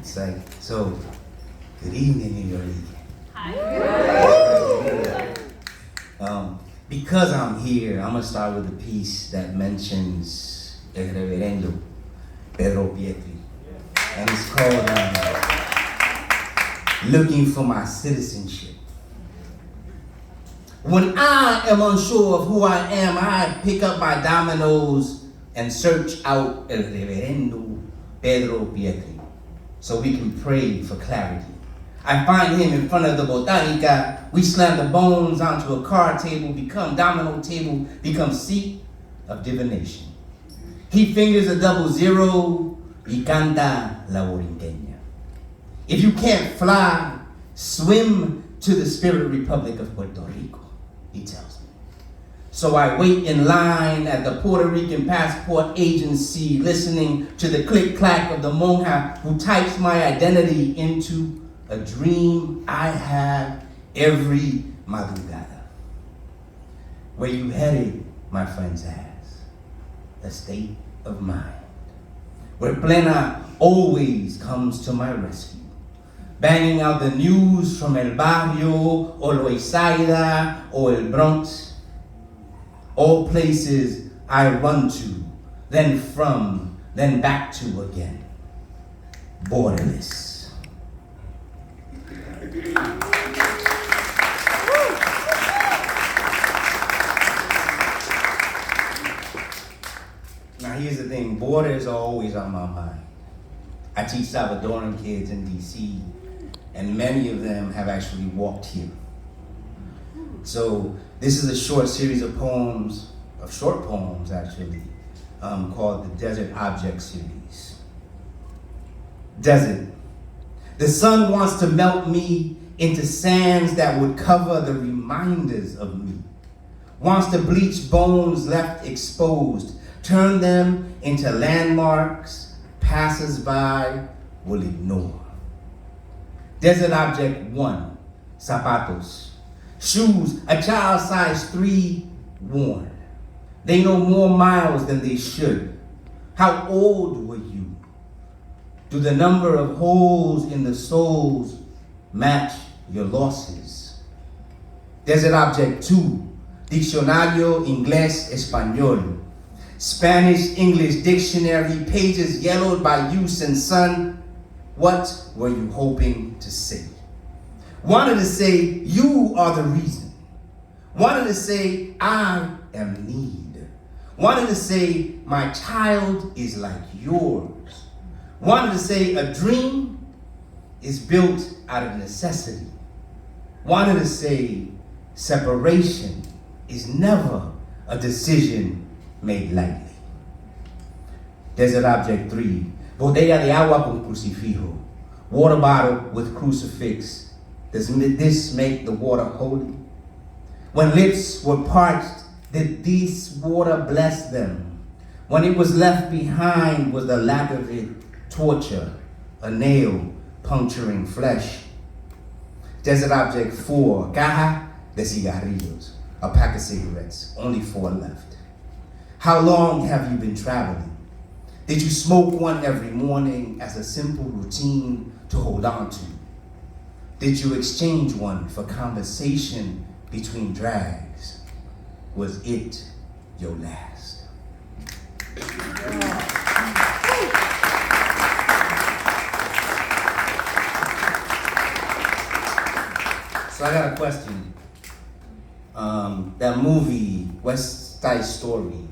It's like, so, good evening, Nuyorican. Because I'm here, I'm going to start with a piece that mentions El Reverendo Pedro Pietri. And it's called Looking for My Citizenship. When I am unsure of who I am, I pick up my dominoes and search out El Reverendo Pedro Pietri so we can pray for clarity. I find him in front of the botanica. We slam the bones onto a card table, become domino table, become seat of divination. He fingers a 00 y canta la borinqueña. If you can't fly, swim to the Spirit Republic of Puerto Rico, he tells me. So I wait in line at the Puerto Rican passport agency, listening to the click-clack of the monja who types my identity into a dream I have every madrugada. Where you headed, my friends ask, a state of mind. Where Plena always comes to my rescue, banging out the news from El Barrio, or Loisaida, or El Bronx, all places I run to, then from, then back to again. Borderless. Now here's the thing, borders are always on my mind. I teach Salvadoran kids in DC, and many of them have actually walked here. So this is a short series of poems, of short poems actually, called the Desert Object Series. Desert. The sun wants to melt me into sands that would cover the reminders of me. Wants to bleach bones left exposed, turn them into landmarks passers-by will ignore. Desert Object 1, zapatos. Shoes, a child size 3 worn. They know more miles than they should. How old were you? Do the number of holes in the soles match your losses? Desert Object 2, Diccionario Inglés Español. Spanish-English dictionary, pages yellowed by use and sun. What were you hoping to say? Wanted to say, you are the reason. Wanted to say, I am need. Wanted to say, my child is like yours. Wanted to say, a dream is built out of necessity. Wanted to say, separation is never a decision made lightly. Desert Object 3, botella de agua con crucifijo, water bottle with crucifix. Does this make the water holy? When lips were parched, did this water bless them? When it was left behind, was the lack of it torture, a nail puncturing flesh? Desert Object 4, caja de cigarrillos, a pack of cigarettes, only 4 left. How long have you been traveling? Did you smoke one every morning as a simple routine to hold on to? Did you exchange one for conversation between drags? Was it your last? So I got a question. That movie, West Side Story,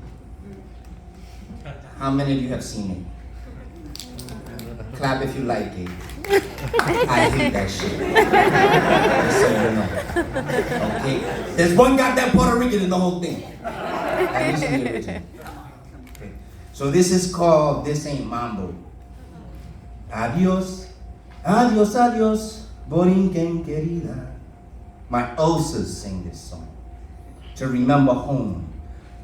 how many of you have seen it? Clap if you like it. I hate that shit. Just so you know. Okay? There's one goddamn Puerto Rican in the whole thing. At least in the original. Okay. So this is called This Ain't Mambo. Adios, adios, adios, borinquen querida. My ulcers sing this song. To remember home.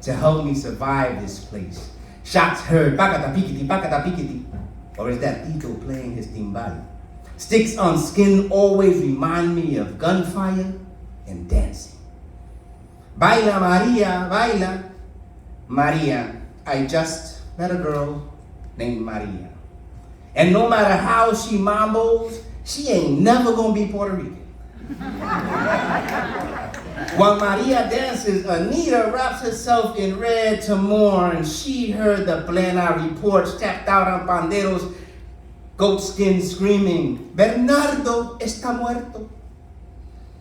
To help me survive this place. Shots heard, pacata pikiti, or is that Tito playing his timbal? Sticks on skin always remind me of gunfire and dancing. Baila Maria, baila. Maria, I just met a girl named Maria. And no matter how she mambos, she ain't never gonna be Puerto Rican. While Maria dances, Anita wraps herself in red to mourn. She heard the plena reports tapped out on panderos, goatskin screaming, Bernardo está muerto.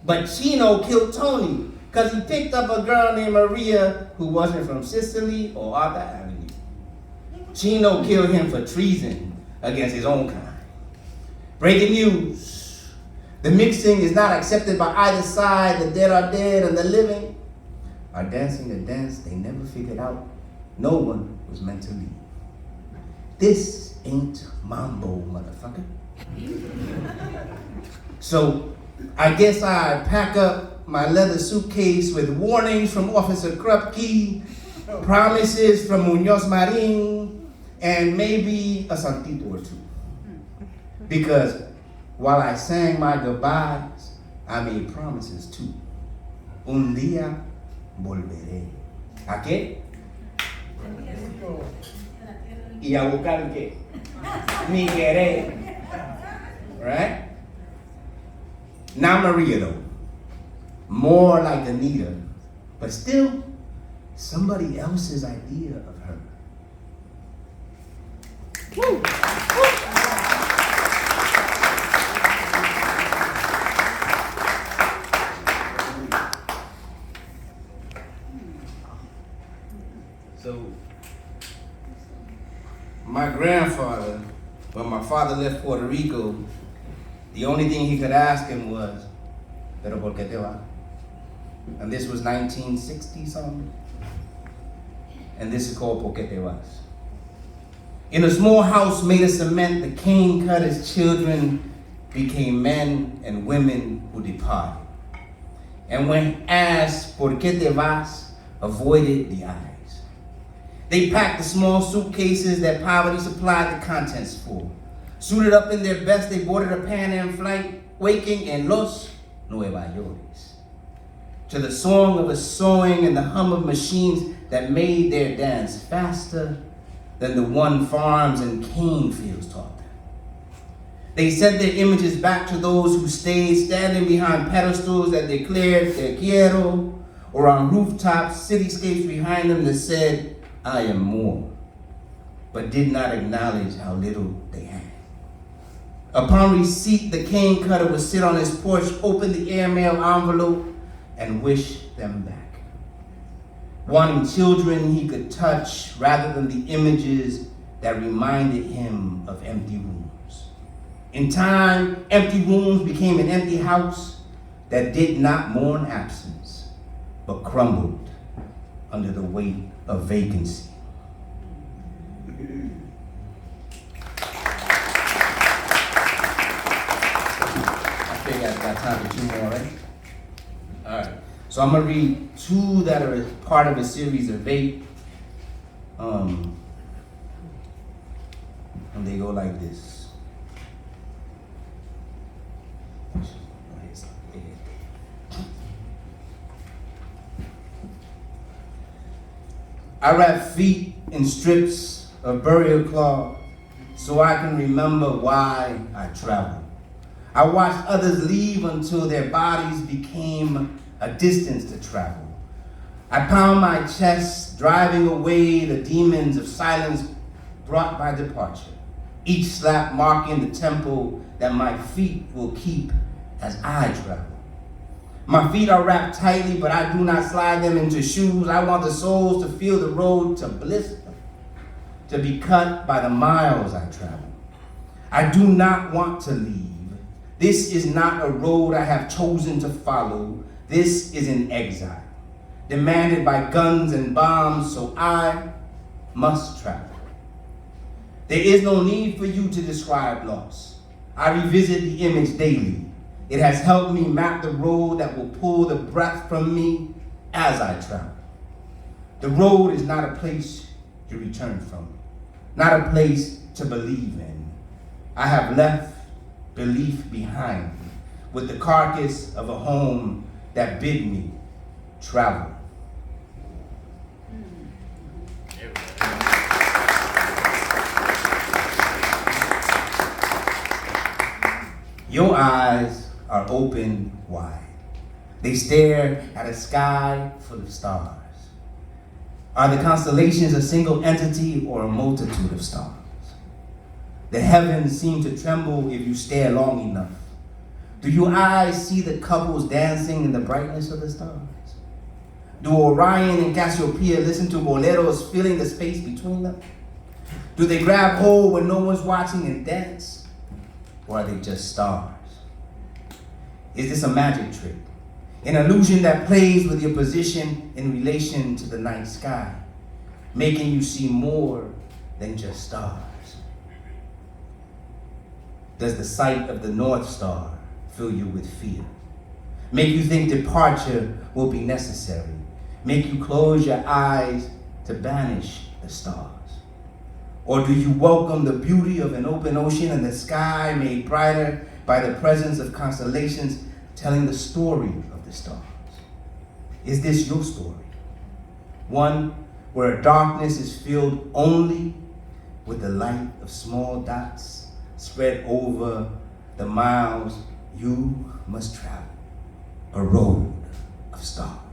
But Chino killed Tony because he picked up a girl named Maria who wasn't from Sicily or Arthur Avenue. Chino killed him for treason against his own kind. Breaking news. The mixing is not accepted by either side. The dead are dead and the living are dancing a dance they never figured out. No one was meant to leave. This ain't mambo, motherfucker. So I guess I pack up my leather suitcase with warnings from Officer Krupke, promises from Munoz Marin, and maybe a santito or two. Because while I sang my goodbyes, I made promises too. Un día volveré. ¿A qué? Y a buscar qué? Mi querer. Right? Not Maria though. More like Anita, but still somebody else's idea of her. Woo. So, my grandfather, when my father left Puerto Rico, the only thing he could ask him was, ¿Pero por qué te vas? And this was 1960 something. And this is called ¿Por qué te vas? In a small house made of cement, the cane cutter's children became men and women who departed. And when asked ¿Por qué te vas?, avoided the eyes. They packed the small suitcases that poverty supplied the contents for. Suited up in their best, they boarded a Pan Am flight, waking in Los Nueva York's, to the song of a sewing and the hum of machines that made their dance faster than the one farms and cane fields taught them. They sent their images back to those who stayed standing behind pedestals that declared te quiero, or on rooftops, cityscapes behind them that said, I am more, but did not acknowledge how little they had. Upon receipt, the cane cutter would sit on his porch, open the airmail envelope, and wish them back. Wanting children he could touch rather than the images that reminded him of empty rooms. In time, empty rooms became an empty house that did not mourn absence, but crumbled under the weight of vacancy. I think I've got time for two more, right? All right. So I'm gonna read two that are part of a series of 8. And they go like this. I wrap feet in strips of burial cloth so I can remember why I travel. I watched others leave until their bodies became a distance to travel. I pound my chest, driving away the demons of silence brought by departure, each slap marking the tempo that my feet will keep as I travel. My feet are wrapped tightly, but I do not slide them into shoes. I want the soles to feel the road to blister, to be cut by the miles I travel. I do not want to leave. This is not a road I have chosen to follow. This is an exile, demanded by guns and bombs, so I must travel. There is no need for you to describe loss. I revisit the image daily. It has helped me map the road that will pull the breath from me as I travel. The road is not a place to return from, not a place to believe in. I have left belief behind with the carcass of a home that bid me travel. Your eyes are open wide. They stare at a sky full of stars. Are the constellations a single entity or a multitude of stars? The heavens seem to tremble if you stare long enough. Do your eyes see the couples dancing in the brightness of the stars? Do Orion and Cassiopeia listen to boleros filling the space between them? Do they grab hold when no one's watching and dance? Or are they just stars? Is this a magic trick? An illusion that plays with your position in relation to the night sky, making you see more than just stars? Does the sight of the North Star fill you with fear? Make you think departure will be necessary? Make you close your eyes to banish the stars? Or do you welcome the beauty of an open ocean and the sky made brighter by the presence of constellations telling the story of the stars? Is this your story? One where darkness is filled only with the light of small dots spread over the miles you must travel, a road of stars.